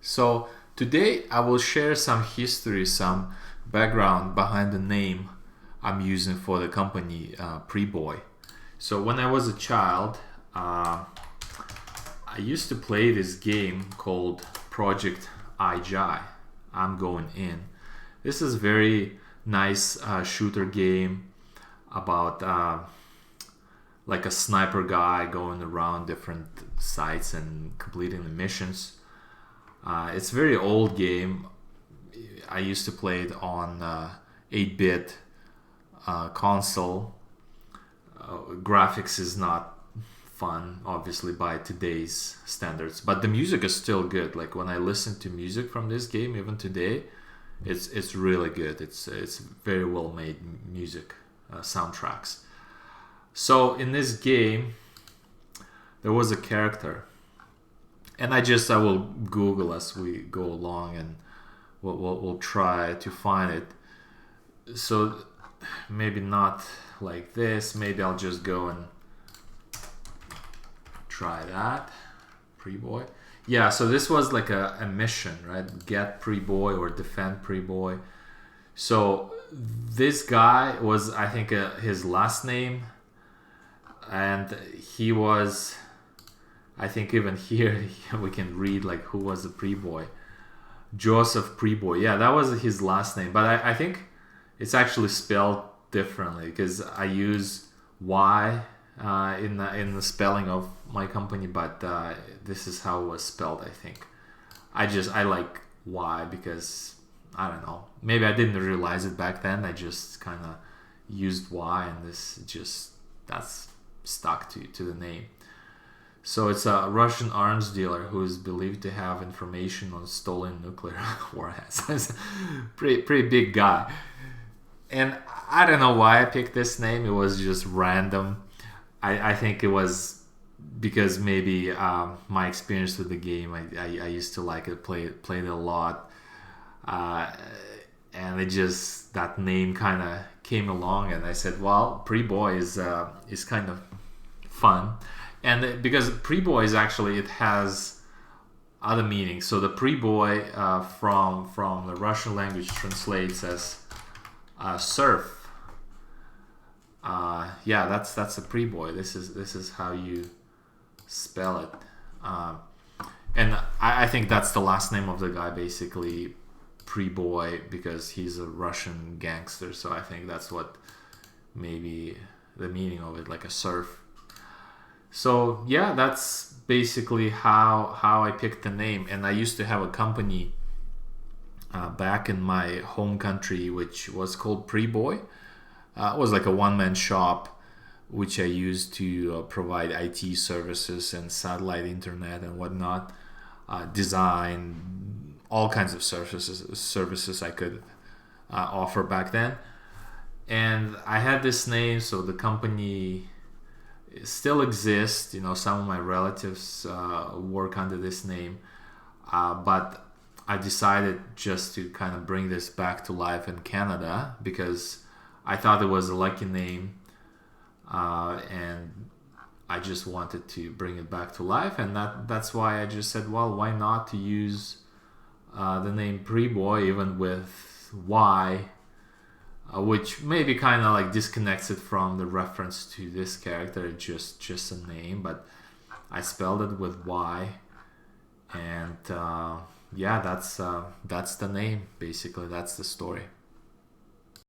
So today I will share some history, some background behind the name I'm using for the company Priboy. So when I was a child, I used to play this game called Project IJ. I'm going in. This is very nice shooter game about like a sniper guy going around different sites and completing the missions. It's a very old game. I used to play it on 8-bit console. Graphics is not fun, obviously, by today's standards, but the music is still good. Like when I listen to music from this game, even today, it's really good. It's very well made music, soundtracks. So in this game, there was a character, and I will Google as we go along, and we'll try to find it. So maybe not like this. Maybe I'll just go and try that. Priboy. Yeah, so this was like a mission, right? Get Priboy or defend Priboy. So this guy was, I think, his last name, and he was, I think even here we can read like who was the Priboy. Joseph Priboy. Yeah, that was his last name, but I think it's actually spelled differently because I use Y in the spelling of my company, but this is how it was spelled. I think I like Y because I don't know. Maybe I didn't realize it back then. I just kind of used Y, and that's stuck to the name. So it's a Russian arms dealer who is believed to have information on stolen nuclear warheads. pretty big guy. And I don't know why I picked this name. It was just random. I think it was because maybe my experience with the game. I used to like it, played it a lot, and that name kind of came along, and I said, well, Priboy is kind of fun. And because Priboy is actually, it has other meanings. So the Priboy from the Russian language translates as surf. Yeah, that's a Priboy. This is how you spell it. And I think that's the last name of the guy, basically, Priboy, because he's a Russian gangster. So I think that's what maybe the meaning of it, like a surf. So yeah, that's basically how I picked the name. And I used to have a company back in my home country, which was called Priboy. It was like a one-man shop, which I used to provide IT services and satellite internet and whatnot, design, all kinds of services I could offer back then. And I had this name, so the company still exists. You know, some of my relatives work under this name, but I decided just to kind of bring this back to life in Canada because I thought it was a lucky name, and I just wanted to bring it back to life, and that's why I just said, well, why not to use the name Priboy even with Y, which maybe kind of like disconnects it from the reference to this character. It's just a name, but I spelled it with Y, and yeah, that's the name, basically. That's the story.